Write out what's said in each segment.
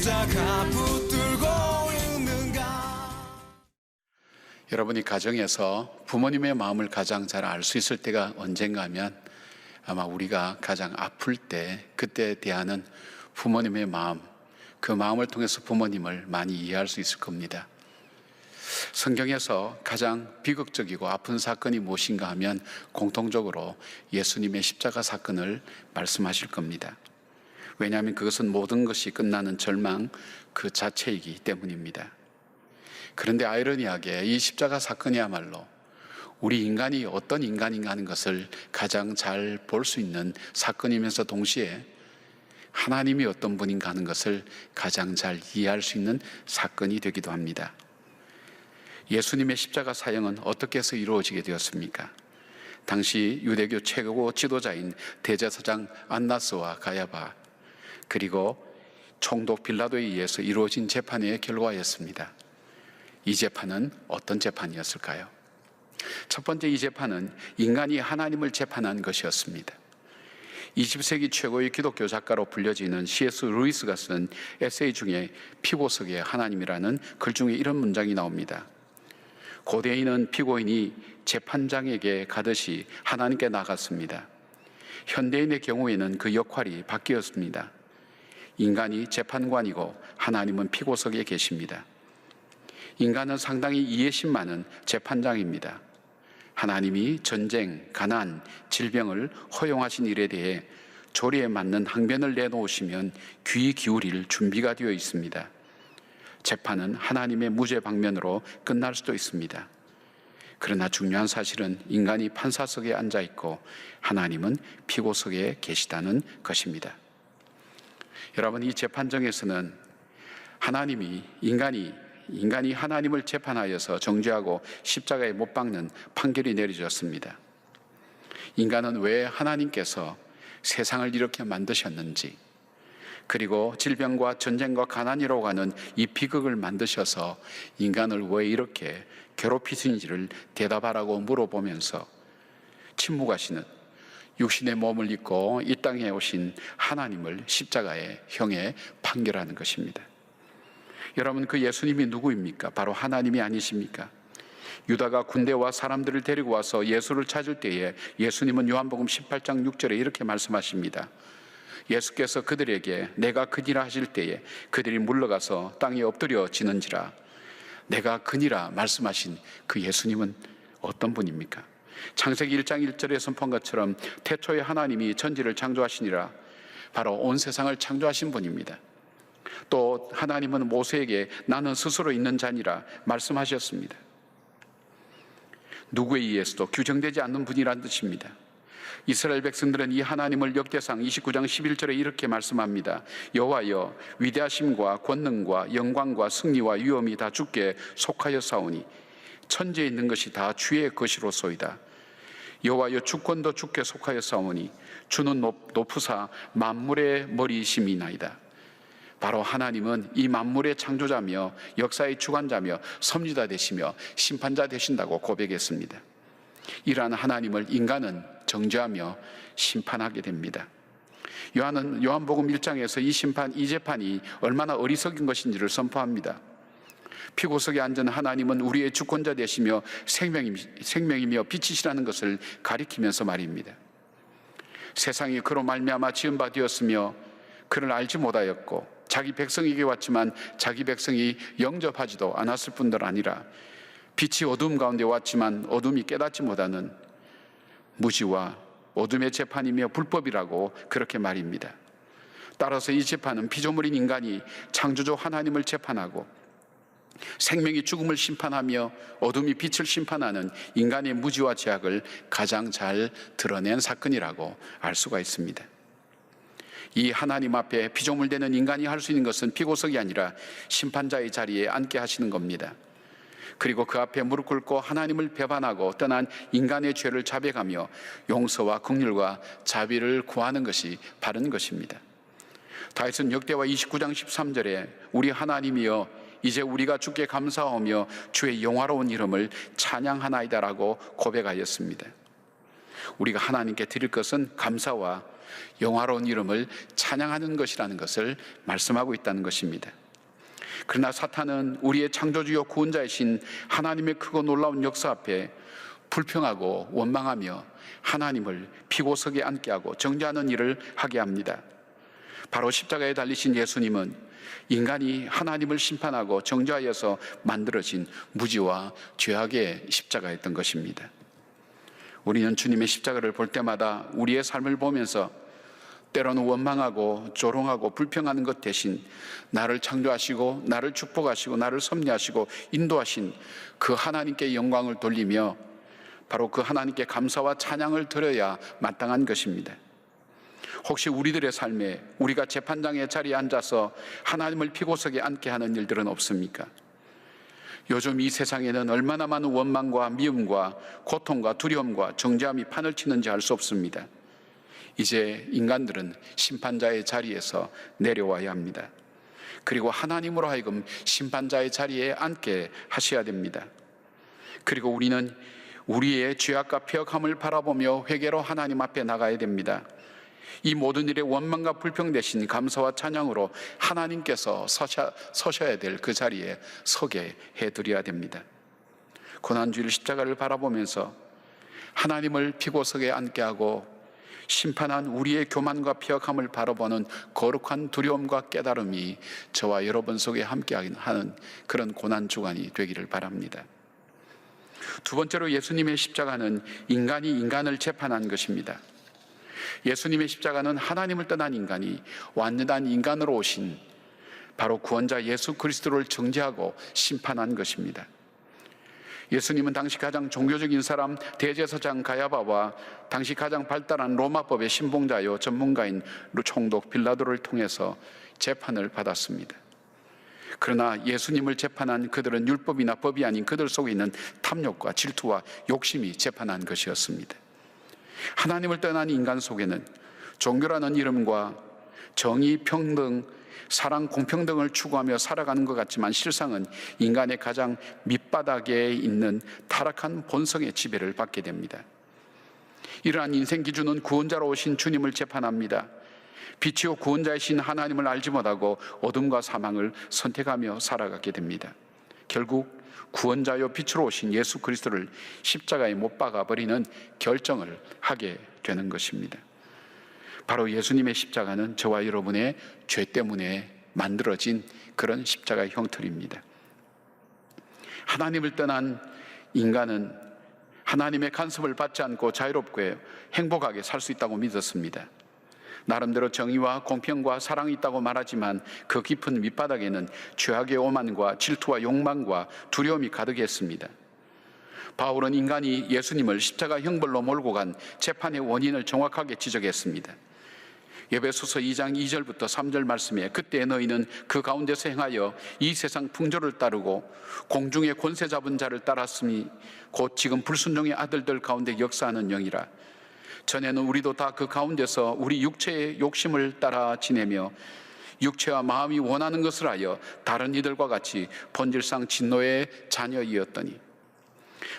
십자가 붙들고 있는가. 여러분이 가정에서 부모님의 마음을 가장 잘 알 수 있을 때가 언젠가 하면 아마 우리가 가장 아플 때, 그때에 대하는 부모님의 마음, 그 마음을 통해서 부모님을 많이 이해할 수 있을 겁니다. 성경에서 가장 비극적이고 아픈 사건이 무엇인가 하면 공통적으로 예수님의 십자가 사건을 말씀하실 겁니다. 왜냐하면 그것은 모든 것이 끝나는 절망 그 자체이기 때문입니다. 그런데 아이러니하게 이 십자가 사건이야말로 우리 인간이 어떤 인간인가 하는 것을 가장 잘 볼 수 있는 사건이면서 동시에 하나님이 어떤 분인가 하는 것을 가장 잘 이해할 수 있는 사건이 되기도 합니다. 예수님의 십자가 사형은 어떻게 해서 이루어지게 되었습니까? 당시 유대교 최고 지도자인 대제사장 안나스와 가야바, 그리고 총독 빌라도에 의해서 이루어진 재판의 결과였습니다. 이 재판은 어떤 재판이었을까요? 첫 번째, 이 재판은 인간이 하나님을 재판한 것이었습니다. 20세기 최고의 기독교 작가로 불려지는 C.S. 루이스가 쓴 에세이 중에 피고 속의 하나님이라는 글 중에 이런 문장이 나옵니다. 고대인은 피고인이 재판장에게 가듯이 하나님께 나갔습니다. 현대인의 경우에는 그 역할이 바뀌었습니다. 인간이 재판관이고 하나님은 피고석에 계십니다. 인간은 상당히 이해심 많은 재판장입니다. 하나님이 전쟁, 가난, 질병을 허용하신 일에 대해 조리에 맞는 항변을 내놓으시면 귀 기울일 준비가 되어 있습니다. 재판은 하나님의 무죄 방면으로 끝날 수도 있습니다. 그러나 중요한 사실은 인간이 판사석에 앉아 있고 하나님은 피고석에 계시다는 것입니다. 여러분, 이 재판정에서는 인간이 하나님을 재판하여서 정죄하고 십자가에 못 박는 판결이 내려졌습니다. 인간은 왜 하나님께서 세상을 이렇게 만드셨는지, 그리고 질병과 전쟁과 가난이라고 하는 이 비극을 만드셔서 인간을 왜 이렇게 괴롭히시는지를 대답하라고 물어보면서 침묵하시는, 육신의 몸을 입고 이 땅에 오신 하나님을 십자가에 형에 판결하는 것입니다. 여러분, 그 예수님이 누구입니까? 바로 하나님이 아니십니까? 유다가 군대와 사람들을 데리고 와서 예수를 찾을 때에 예수님은 요한복음 18장 6절에 이렇게 말씀하십니다. 예수께서 그들에게 내가 그니라 하실 때에 그들이 물러가서 땅에 엎드려지는지라. 내가 그니라 말씀하신 그 예수님은 어떤 분입니까? 창세기 1장 1절에 선포한 것처럼 태초에 하나님이 천지를 창조하시니라. 바로 온 세상을 창조하신 분입니다. 또 하나님은 모세에게 나는 스스로 있는 자니라 말씀하셨습니다. 누구에 의해서도 규정되지 않는 분이란 뜻입니다. 이스라엘 백성들은 이 하나님을 역대상 29장 11절에 이렇게 말씀합니다. 여호와여, 위대하심과 권능과 영광과 승리와 위엄이 다 주께 속하였사오니 천지에 있는 것이 다 주의 것이로소이다. 여호와여, 주권도 주께 속하였사오니 주는 높으사 만물의 머리이심이나이다. 바로 하나님은 이 만물의 창조자며 역사의 주관자며 섭리자 되시며 심판자 되신다고 고백했습니다. 이러한 하나님을 인간은 정죄하며 심판하게 됩니다. 요한복음 1장에서 이 재판이 얼마나 어리석은 것인지를 선포합니다. 피고석에 앉은 하나님은 우리의 주권자 되시며 생명이며 빛이시라는 것을 가리키면서 말입니다. 세상이 그로 말미암아 지은 바 되었으며 그를 알지 못하였고 자기 백성에게 왔지만 자기 백성이 영접하지도 않았을 뿐들 아니라 빛이 어둠 가운데 왔지만 어둠이 깨닫지 못하는 무지와 어둠의 재판이며 불법이라고 그렇게 말입니다. 따라서 이 재판은 피조물인 인간이 창조주 하나님을 재판하고 생명이 죽음을 심판하며 어둠이 빛을 심판하는 인간의 무지와 죄악을 가장 잘 드러낸 사건이라고 알 수가 있습니다. 이 하나님 앞에 피조물 되는 인간이 할 수 있는 것은 피고석이 아니라 심판자의 자리에 앉게 하시는 겁니다. 그리고 그 앞에 무릎 꿇고 하나님을 배반하고 떠난 인간의 죄를 자백하며 용서와 긍휼과 자비를 구하는 것이 바른 것입니다. 다윗은 역대와 29장 13절에 우리 하나님이여, 이제 우리가 주께 감사하며 주의 영화로운 이름을 찬양하나이다라고 고백하였습니다. 우리가 하나님께 드릴 것은 감사와 영화로운 이름을 찬양하는 것이라는 것을 말씀하고 있다는 것입니다. 그러나 사탄은 우리의 창조주요 구원자이신 하나님의 크고 놀라운 역사 앞에 불평하고 원망하며 하나님을 피고석에 앉게 하고 정죄하는 일을 하게 합니다. 바로 십자가에 달리신 예수님은 인간이 하나님을 심판하고 정죄하여서 만들어진 무지와 죄악의 십자가였던 것입니다. 우리는 주님의 십자가를 볼 때마다 우리의 삶을 보면서 때로는 원망하고 조롱하고 불평하는 것 대신 나를 창조하시고 나를 축복하시고 나를 섭리하시고 인도하신 그 하나님께 영광을 돌리며 바로 그 하나님께 감사와 찬양을 드려야 마땅한 것입니다. 혹시 우리들의 삶에 우리가 재판장의 자리에 앉아서 하나님을 피고석에 앉게 하는 일들은 없습니까? 요즘 이 세상에는 얼마나 많은 원망과 미움과 고통과 두려움과 정죄함이 판을 치는지 알 수 없습니다. 이제 인간들은 심판자의 자리에서 내려와야 합니다. 그리고 하나님으로 하여금 심판자의 자리에 앉게 하셔야 됩니다. 그리고 우리는 우리의 죄악과 폐역함을 바라보며 회개로 하나님 앞에 나가야 됩니다. 이 모든 일에 원망과 불평 대신 감사와 찬양으로 하나님께서 서셔야 될 그 자리에 서게 해드려야 됩니다. 고난주일 십자가를 바라보면서 하나님을 피고석에 앉게 하고 심판한 우리의 교만과 피역함을 바라보는 거룩한 두려움과 깨달음이 저와 여러분 속에 함께하는 그런 고난주간이 되기를 바랍니다. 두 번째로 예수님의 십자가는 인간이 인간을 재판한 것입니다. 예수님의 십자가는 하나님을 떠난 인간이 완전한 인간으로 오신 바로 구원자 예수 그리스도를 정죄하고 심판한 것입니다. 예수님은 당시 가장 종교적인 사람 대제사장 가야바와 당시 가장 발달한 로마법의 신봉자요 전문가인 총독 빌라도를 통해서 재판을 받았습니다. 그러나 예수님을 재판한 그들은 율법이나 법이 아닌 그들 속에 있는 탐욕과 질투와 욕심이 재판한 것이었습니다. 하나님을 떠난 인간 속에는 종교라는 이름과 정의, 평등, 사랑, 공평등을 추구하며 살아가는 것 같지만 실상은 인간의 가장 밑바닥에 있는 타락한 본성의 지배를 받게 됩니다. 이러한 인생 기준은 구원자로 오신 주님을 재판합니다. 빛이요 구원자이신 하나님을 알지 못하고 어둠과 사망을 선택하며 살아가게 됩니다. 결국 구원자요 빛으로 오신 예수 그리스도를 십자가에 못 박아버리는 결정을 하게 되는 것입니다. 바로 예수님의 십자가는 저와 여러분의 죄 때문에 만들어진 그런 십자가의 형틀입니다. 하나님을 떠난 인간은 하나님의 간섭을 받지 않고 자유롭게 행복하게 살 수 있다고 믿었습니다. 나름대로 정의와 공평과 사랑이 있다고 말하지만 그 깊은 밑바닥에는 죄악의 오만과 질투와 욕망과 두려움이 가득했습니다. 바울은 인간이 예수님을 십자가 형벌로 몰고 간 재판의 원인을 정확하게 지적했습니다. 에베소서 2장 2절부터 3절 말씀에 그때 너희는 그 가운데서 행하여 이 세상 풍조를 따르고 공중의 권세 잡은 자를 따랐으니 곧 지금 불순종의 아들들 가운데 역사하는 영이라. 전에는 우리도 다 그 가운데서 우리 육체의 욕심을 따라 지내며 육체와 마음이 원하는 것을 하여 다른 이들과 같이 본질상 진노의 자녀이었더니.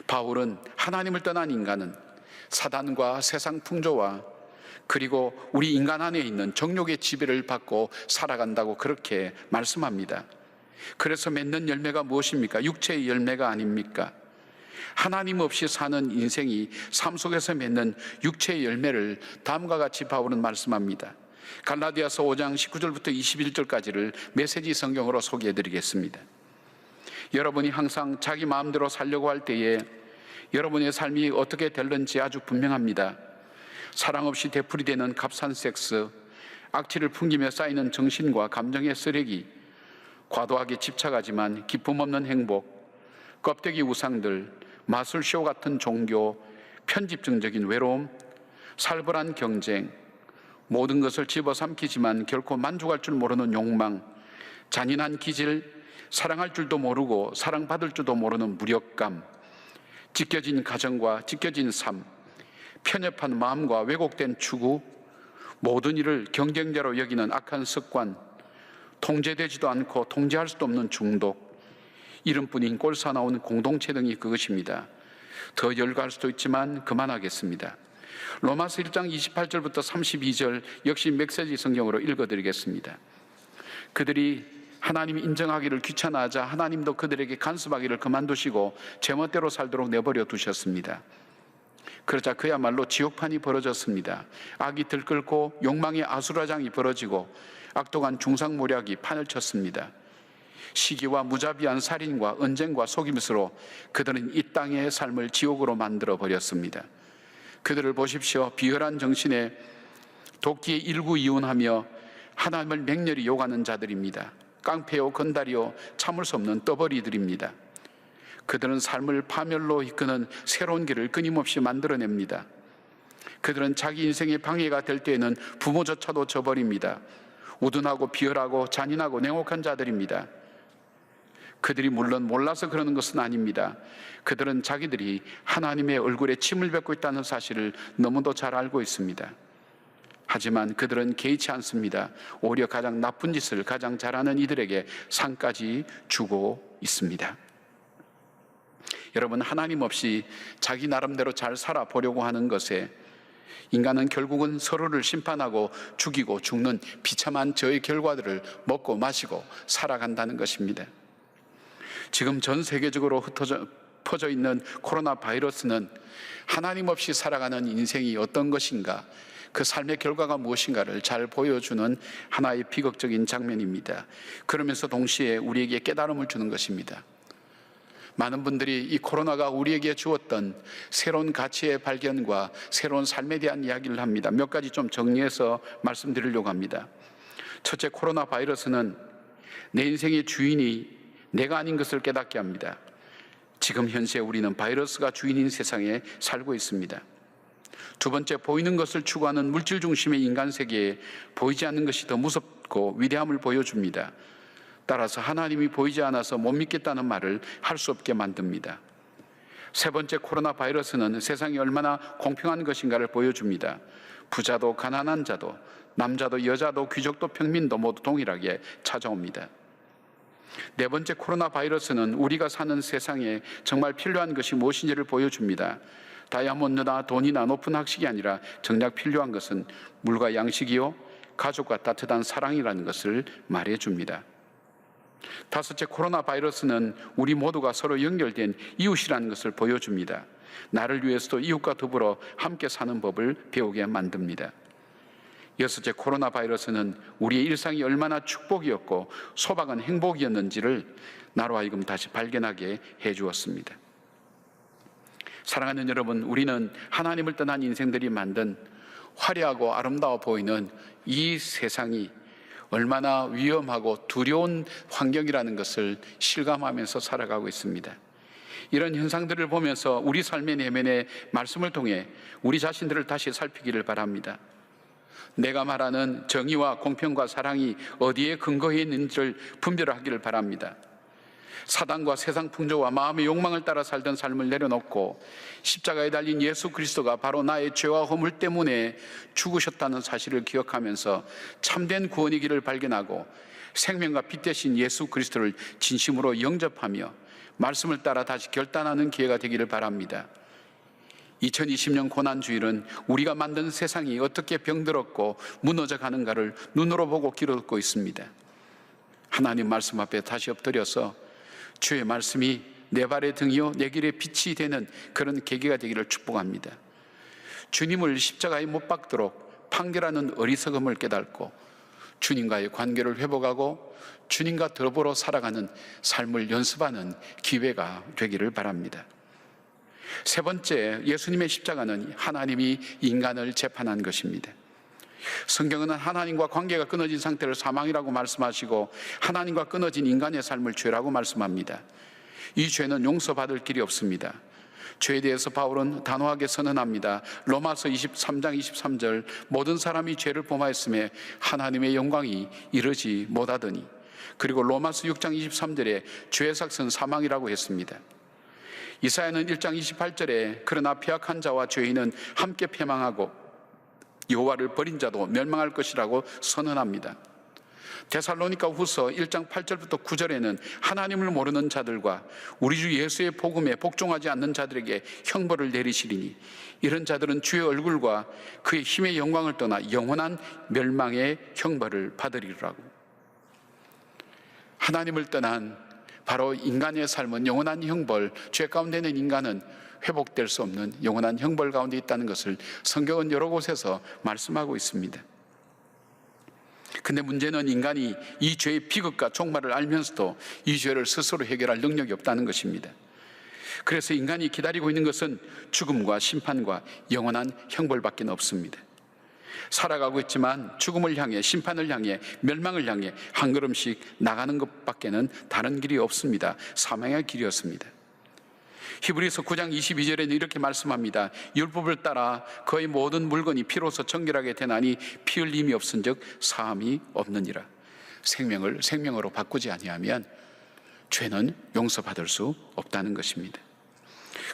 바울은 하나님을 떠난 인간은 사단과 세상 풍조와 그리고 우리 인간 안에 있는 정욕의 지배를 받고 살아간다고 그렇게 말씀합니다. 그래서 맺는 열매가 무엇입니까? 육체의 열매가 아닙니까? 하나님 없이 사는 인생이 삶 속에서 맺는 육체의 열매를 다음과 같이 바울은 말씀합니다. 갈라디아서 5장 19절부터 21절까지를 메시지 성경으로 소개해 드리겠습니다. 여러분이 항상 자기 마음대로 살려고 할 때에 여러분의 삶이 어떻게 될는지 아주 분명합니다. 사랑 없이 되풀이되는 값싼 섹스, 악취를 풍기며 쌓이는 정신과 감정의 쓰레기, 과도하게 집착하지만 기쁨 없는 행복, 껍데기 우상들, 마술쇼 같은 종교, 편집증적인 외로움, 살벌한 경쟁, 모든 것을 집어삼키지만 결코 만족할 줄 모르는 욕망, 잔인한 기질, 사랑할 줄도 모르고 사랑받을 줄도 모르는 무력감, 찢겨진 가정과 찢겨진 삶, 편협한 마음과 왜곡된 추구, 모든 일을 경쟁자로 여기는 악한 습관, 통제되지도 않고 통제할 수도 없는 중독, 이름뿐인 꼴사나운 공동체 등이 그것입니다. 더 열거할 수도 있지만 그만하겠습니다. 로마서 1장 28절부터 32절 역시 메시지 성경으로 읽어드리겠습니다. 그들이 하나님이 인정하기를 귀찮아하자 하나님도 그들에게 간섭하기를 그만두시고 제멋대로 살도록 내버려 두셨습니다. 그러자 그야말로 지옥판이 벌어졌습니다. 악이 들끓고 욕망의 아수라장이 벌어지고 악독한 중상모략이 판을 쳤습니다. 시기와 무자비한 살인과 언쟁과 속임수로 그들은 이 땅의 삶을 지옥으로 만들어 버렸습니다. 그들을 보십시오. 비열한 정신에 도끼에 일구이운하며 하나님을 맹렬히 욕하는 자들입니다. 깡패요 건달이요 참을 수 없는 떠벌이들입니다. 그들은 삶을 파멸로 이끄는 새로운 길을 끊임없이 만들어냅니다. 그들은 자기 인생의 방해가 될 때에는 부모조차도 저버립니다. 우둔하고 비열하고 잔인하고 냉혹한 자들입니다. 그들이 물론 몰라서 그러는 것은 아닙니다. 그들은 자기들이 하나님의 얼굴에 침을 뱉고 있다는 사실을 너무도 잘 알고 있습니다. 하지만 그들은 개의치 않습니다. 오히려 가장 나쁜 짓을 가장 잘하는 이들에게 상까지 주고 있습니다. 여러분, 하나님 없이 자기 나름대로 잘 살아보려고 하는 것에 인간은 결국은 서로를 심판하고 죽이고 죽는 비참한 저의 결과들을 먹고 마시고 살아간다는 것입니다. 지금 전 세계적으로 퍼져 있는 코로나 바이러스는 하나님 없이 살아가는 인생이 어떤 것인가, 그 삶의 결과가 무엇인가를 잘 보여주는 하나의 비극적인 장면입니다. 그러면서 동시에 우리에게 깨달음을 주는 것입니다. 많은 분들이 이 코로나가 우리에게 주었던 새로운 가치의 발견과 새로운 삶에 대한 이야기를 합니다. 몇 가지 좀 정리해서 말씀드리려고 합니다. 첫째, 코로나 바이러스는 내 인생의 주인이 내가 아닌 것을 깨닫게 합니다. 지금 현재 우리는 바이러스가 주인인 세상에 살고 있습니다. 두 번째, 보이는 것을 추구하는 물질 중심의 인간 세계에 보이지 않는 것이 더 무섭고 위대함을 보여줍니다. 따라서 하나님이 보이지 않아서 못 믿겠다는 말을 할 수 없게 만듭니다. 세 번째, 코로나 바이러스는 세상이 얼마나 공평한 것인가를 보여줍니다. 부자도 가난한 자도 남자도 여자도 귀족도 평민도 모두 동일하게 찾아옵니다. 네 번째, 코로나 바이러스는 우리가 사는 세상에 정말 필요한 것이 무엇인지를 보여줍니다. 다이아몬드나 돈이나 높은 학식이 아니라 정작 필요한 것은 물과 양식이요 가족과 따뜻한 사랑이라는 것을 말해줍니다. 다섯째, 코로나 바이러스는 우리 모두가 서로 연결된 이웃이라는 것을 보여줍니다. 나를 위해서도 이웃과 더불어 함께 사는 법을 배우게 만듭니다. 여섯째, 코로나 바이러스는 우리의 일상이 얼마나 축복이었고 소박한 행복이었는지를 나로 하여금 다시 발견하게 해주었습니다. 사랑하는 여러분, 우리는 하나님을 떠난 인생들이 만든 화려하고 아름다워 보이는 이 세상이 얼마나 위험하고 두려운 환경이라는 것을 실감하면서 살아가고 있습니다. 이런 현상들을 보면서 우리 삶의 내면의 말씀을 통해 우리 자신들을 다시 살피기를 바랍니다. 내가 말하는 정의와 공평과 사랑이 어디에 근거해 있는지를 분별하기를 바랍니다. 사단과 세상 풍조와 마음의 욕망을 따라 살던 삶을 내려놓고 십자가에 달린 예수 그리스도가 바로 나의 죄와 허물 때문에 죽으셨다는 사실을 기억하면서 참된 구원의 길을 발견하고 생명과 빛 되신 예수 그리스도를 진심으로 영접하며 말씀을 따라 다시 결단하는 기회가 되기를 바랍니다. 2020년 고난주일은 우리가 만든 세상이 어떻게 병들었고 무너져 가는가를 눈으로 보고 귀로 듣고 있습니다. 하나님 말씀 앞에 다시 엎드려서 주의 말씀이 내 발의 등이요 내 길의 빛이 되는 그런 계기가 되기를 축복합니다. 주님을 십자가에 못 박도록 판결하는 어리석음을 깨닫고 주님과의 관계를 회복하고 주님과 더불어 살아가는 삶을 연습하는 기회가 되기를 바랍니다. 세 번째, 예수님의 십자가는 하나님이 인간을 재판한 것입니다. 성경은 하나님과 관계가 끊어진 상태를 사망이라고 말씀하시고 하나님과 끊어진 인간의 삶을 죄라고 말씀합니다. 이 죄는 용서받을 길이 없습니다. 죄에 대해서 바울은 단호하게 선언합니다. 로마서 23장 23절, 모든 사람이 죄를 범하였음에 하나님의 영광이 이르지 못하더니, 그리고 로마서 6장 23절에 죄의 삭은 사망이라고 했습니다. 이사야는 1장 28절에 그러나 패악한 자와 죄인은 함께 패망하고 여호와를 버린 자도 멸망할 것이라고 선언합니다. 데살로니가 후서 1장 8절부터 9절에는 하나님을 모르는 자들과 우리 주 예수의 복음에 복종하지 않는 자들에게 형벌을 내리시리니 이런 자들은 주의 얼굴과 그의 힘의 영광을 떠나 영원한 멸망의 형벌을 받으리라고. 하나님을 떠난 바로 인간의 삶은 영원한 형벌, 죄 가운데 있는 인간은 회복될 수 없는 영원한 형벌 가운데 있다는 것을 성경은 여러 곳에서 말씀하고 있습니다. 근데 문제는 인간이 이 죄의 비극과 종말을 알면서도 이 죄를 스스로 해결할 능력이 없다는 것입니다. 그래서 인간이 기다리고 있는 것은 죽음과 심판과 영원한 형벌밖에 없습니다. 살아가고 있지만 죽음을 향해, 심판을 향해, 멸망을 향해 한 걸음씩 나가는 것밖에는 다른 길이 없습니다. 사망의 길이었습니다. 히브리서 9장 22절에는 이렇게 말씀합니다. 율법을 따라 거의 모든 물건이 피로서 정결하게 되나니 피 흘림이 없은즉 사함이 없느니라. 생명을 생명으로 바꾸지 아니하면 죄는 용서받을 수 없다는 것입니다.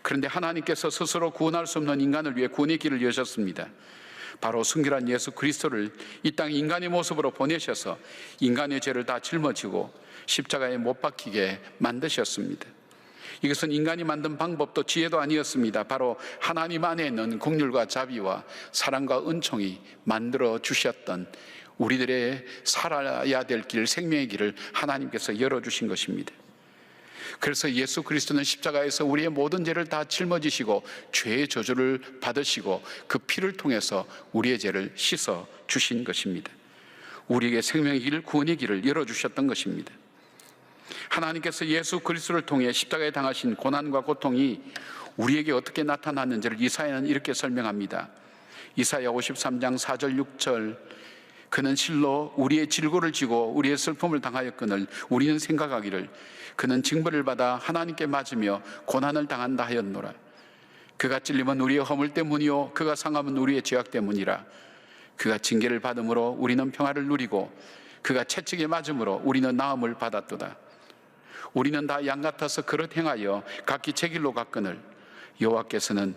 그런데 하나님께서 스스로 구원할 수 없는 인간을 위해 구원의 길을 여셨습니다. 바로 순결한 예수 그리스도를 이 땅에 인간의 모습으로 보내셔서 인간의 죄를 다 짊어지고 십자가에 못 박히게 만드셨습니다. 이것은 인간이 만든 방법도 지혜도 아니었습니다. 바로 하나님 안에 있는 긍휼과 자비와 사랑과 은총이 만들어 주셨던 우리들의 살아야 될 길, 생명의 길을 하나님께서 열어주신 것입니다. 그래서 예수 그리스도는 십자가에서 우리의 모든 죄를 다 짊어지시고 죄의 저주를 받으시고 그 피를 통해서 우리의 죄를 씻어 주신 것입니다. 우리에게 생명의 길, 구원의 길을 열어주셨던 것입니다. 하나님께서 예수 그리스도를 통해 십자가에 당하신 고난과 고통이 우리에게 어떻게 나타났는지를 이사야는 이렇게 설명합니다. 이사야 53장 4절 6절 그는 실로 우리의 질고를 지고 우리의 슬픔을 당하였거늘 우리는 생각하기를 그는 징벌을 받아 하나님께 맞으며 고난을 당한다 하였노라. 그가 찔림은 우리의 허물 때문이요 그가 상함은 우리의 죄악 때문이라. 그가 징계를 받음으로 우리는 평화를 누리고 그가 채찍에 맞음으로 우리는 나음을 받았도다. 우리는 다 양 같아서 그릇 행하여 각기 제 길로 갔거늘 여호와께서는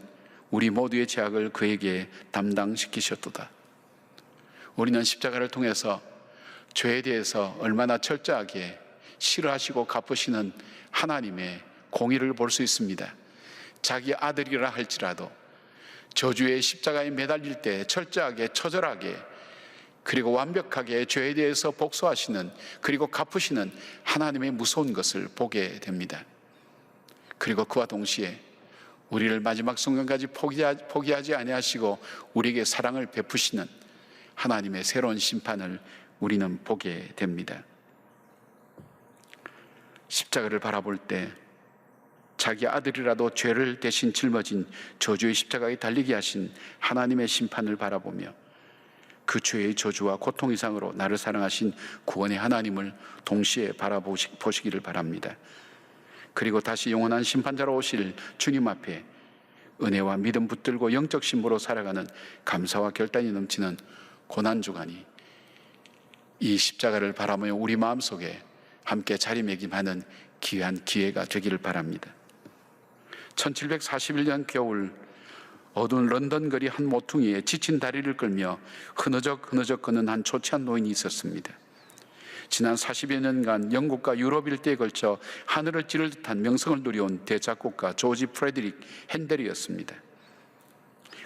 우리 모두의 죄악을 그에게 담당시키셨도다. 우리는 십자가를 통해서 죄에 대해서 얼마나 철저하게 싫어하시고 갚으시는 하나님의 공의를 볼 수 있습니다. 자기 아들이라 할지라도 저주의 십자가에 매달릴 때 철저하게 처절하게 그리고 완벽하게 죄에 대해서 복수하시는 그리고 갚으시는 하나님의 무서운 것을 보게 됩니다. 그리고 그와 동시에 우리를 마지막 순간까지 포기하지 아니하시고 우리에게 사랑을 베푸시는 하나님의 새로운 심판을 우리는 보게 됩니다. 십자가를 바라볼 때 자기 아들이라도 죄를 대신 짊어진 저주의 십자가에 달리게 하신 하나님의 심판을 바라보며 그 죄의 저주와 고통 이상으로 나를 사랑하신 구원의 하나님을 동시에 바라보시기를 바랍니다. 그리고 다시 영원한 심판자로 오실 주님 앞에 은혜와 믿음 붙들고 영적 신부로 살아가는 감사와 결단이 넘치는 고난주간이 이 십자가를 바라보며 우리 마음속에 함께 자리매김하는 귀한 기회가 되기를 바랍니다. 1741년 겨울 어두운 런던 거리 한 모퉁이에 지친 다리를 끌며 흐느적 걷는 한 초췌한 노인이 있었습니다. 지난 40여 년간 영국과 유럽 일대에 걸쳐 하늘을 찌를 듯한 명성을 누려온 대작곡가 조지 프레드릭 핸델이었습니다.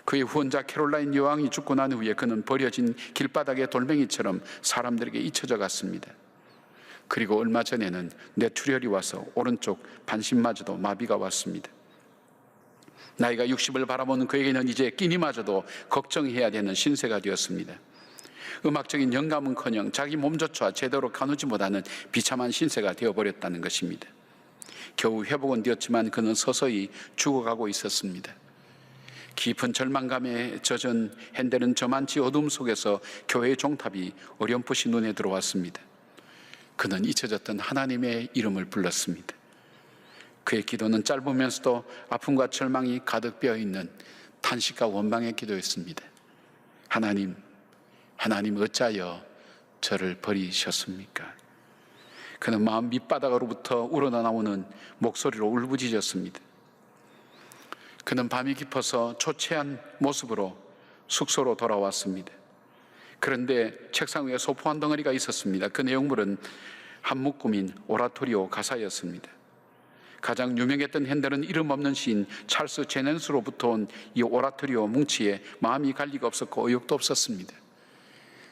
그의 후원자 캐롤라인 여왕이 죽고 난 후에 그는 버려진 길바닥의 돌멩이처럼 사람들에게 잊혀져 갔습니다. 그리고 얼마 전에는 뇌출혈이 와서 오른쪽 반신마저도 마비가 왔습니다. 나이가 60을 바라보는 그에게는 이제 끼니마저도 걱정해야 되는 신세가 되었습니다. 음악적인 영감은커녕 자기 몸조차 제대로 가누지 못하는 비참한 신세가 되어버렸다는 것입니다. 겨우 회복은 되었지만 그는 서서히 죽어가고 있었습니다. 깊은 절망감에 젖은 핸델은 저만치 어둠 속에서 교회의 종탑이 어렴풋이 눈에 들어왔습니다. 그는 잊혀졌던 하나님의 이름을 불렀습니다. 그의 기도는 짧으면서도 아픔과 절망이 가득 배어있는 탄식과 원망의 기도였습니다. 하나님 어찌하여 저를 버리셨습니까? 그는 마음 밑바닥으로부터 우러나오는 목소리로 울부짖었습니다. 그는 밤이 깊어서 초췌한 모습으로 숙소로 돌아왔습니다. 그런데 책상 위에 소포 한 덩어리가 있었습니다. 그 내용물은 한 묶음인 오라토리오 가사였습니다. 가장 유명했던 핸델은 이름 없는 시인 찰스 제넨스로부터 온 이 오라토리오 뭉치에 마음이 갈 리가 없었고 의욕도 없었습니다.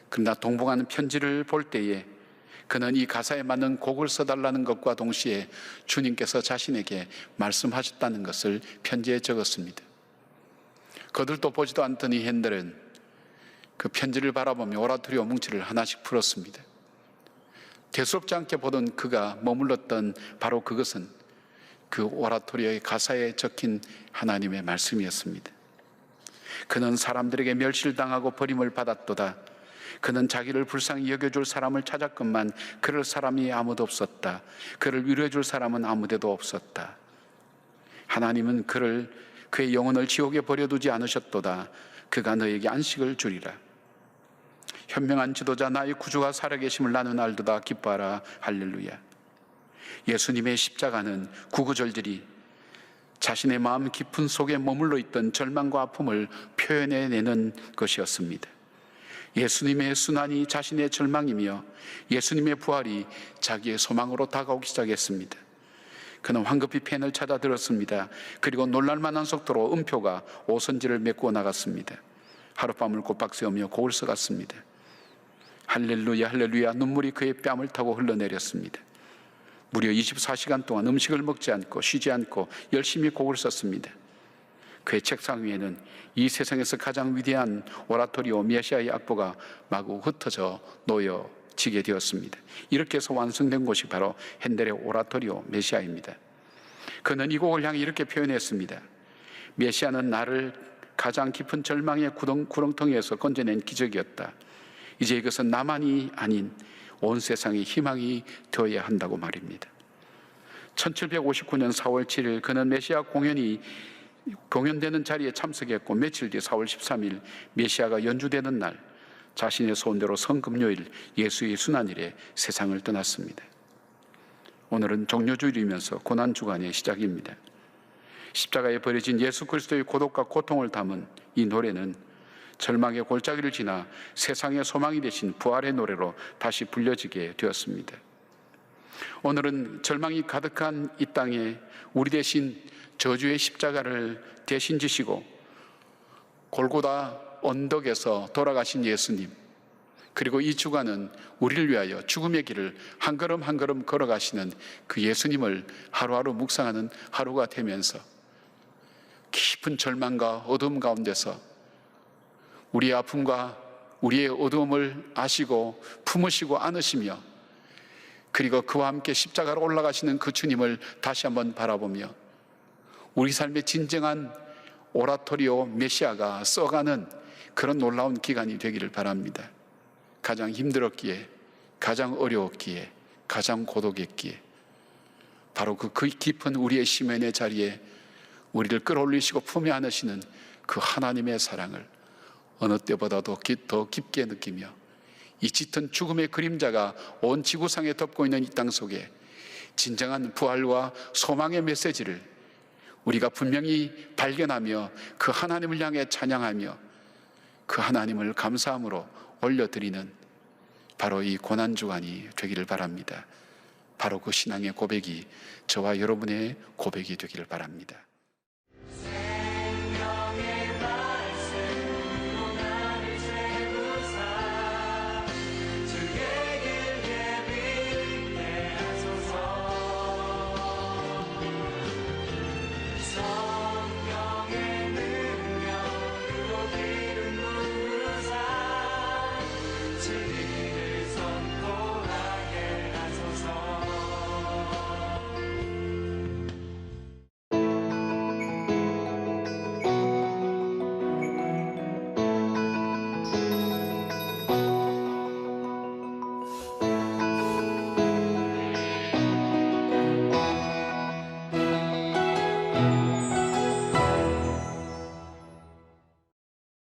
그러나 동봉하는 편지를 볼 때에 그는 이 가사에 맞는 곡을 써달라는 것과 동시에 주님께서 자신에게 말씀하셨다는 것을 편지에 적었습니다. 거들떠 보지도 않던 이 핸델은 그 편지를 바라보며 오라토리오 뭉치를 하나씩 풀었습니다. 대수롭지 않게 보던 그가 머물렀던 바로 그것은 그 오라토리오의 가사에 적힌 하나님의 말씀이었습니다. 그는 사람들에게 멸실당하고 버림을 받았도다. 그는 자기를 불쌍히 여겨줄 사람을 찾았건만 그럴 사람이 아무도 없었다. 그를 위로해줄 사람은 아무데도 없었다. 하나님은 그의 영혼을 지옥에 버려두지 않으셨도다. 그가 너에게 안식을 주리라. 현명한 지도자 나의 구주가 살아계심을 나는 알도다. 기뻐하라. 할렐루야. 예수님의 십자가는 구구절절히 자신의 마음 깊은 속에 머물러 있던 절망과 아픔을 표현해내는 것이었습니다. 예수님의 순환이 자신의 절망이며 예수님의 부활이 자기의 소망으로 다가오기 시작했습니다. 그는 황급히 펜을 찾아 들었습니다. 그리고 놀랄만한 속도로 음표가 오선지를 메꾸어 나갔습니다. 하룻밤을 꼬박 세우며 곡을 써갔습니다. 할렐루야 할렐루야. 눈물이 그의 뺨을 타고 흘러내렸습니다. 무려 24시간 동안 음식을 먹지 않고 쉬지 않고 열심히 곡을 썼습니다. 그의 책상 위에는 이 세상에서 가장 위대한 오라토리오 메시아의 악보가 마구 흩어져 놓여지게 되었습니다. 이렇게 해서 완성된 곳이 바로 핸델의 오라토리오 메시아입니다. 그는 이 곡을 향해 이렇게 표현했습니다. 메시아는 나를 가장 깊은 절망의 구렁텅이에서 건져낸 기적이었다. 이제 이것은 나만이 아닌 온 세상의 희망이 되어야 한다고 말입니다. 1759년 4월 7일 그는 메시아 공연되는 자리에 참석했고 며칠 뒤 4월 13일 메시아가 연주되는 날 자신의 소원대로 성금요일 예수의 순환일에 세상을 떠났습니다. 오늘은 종려주일이면서 고난주간의 시작입니다. 십자가에 버려진 예수 그리스도의 고독과 고통을 담은 이 노래는 절망의 골짜기를 지나 세상의 소망이 되신 부활의 노래로 다시 불려지게 되었습니다. 오늘은 절망이 가득한 이 땅에 우리 대신 저주의 십자가를 대신 지시고 골고다 언덕에서 돌아가신 예수님, 그리고 이 주간은 우리를 위하여 죽음의 길을 한 걸음 한 걸음 걸어가시는 그 예수님을 하루하루 묵상하는 하루가 되면서 깊은 절망과 어두움 가운데서 우리의 아픔과 우리의 어두움을 아시고 품으시고 안으시며 그리고 그와 함께 십자가로 올라가시는 그 주님을 다시 한번 바라보며 우리 삶의 진정한 오라토리오 메시아가 써가는 그런 놀라운 기간이 되기를 바랍니다. 가장 힘들었기에, 가장 어려웠기에, 가장 고독했기에 바로 그 깊은 우리의 심연의 자리에 우리를 끌어올리시고 품에 안으시는 그 하나님의 사랑을 어느 때보다도 더 깊게 느끼며 이 짙은 죽음의 그림자가 온 지구상에 덮고 있는 이 땅 속에 진정한 부활과 소망의 메시지를 우리가 분명히 발견하며 그 하나님을 향해 찬양하며 그 하나님을 감사함으로 올려드리는 바로 이 고난주간이 되기를 바랍니다. 바로 그 신앙의 고백이 저와 여러분의 고백이 되기를 바랍니다.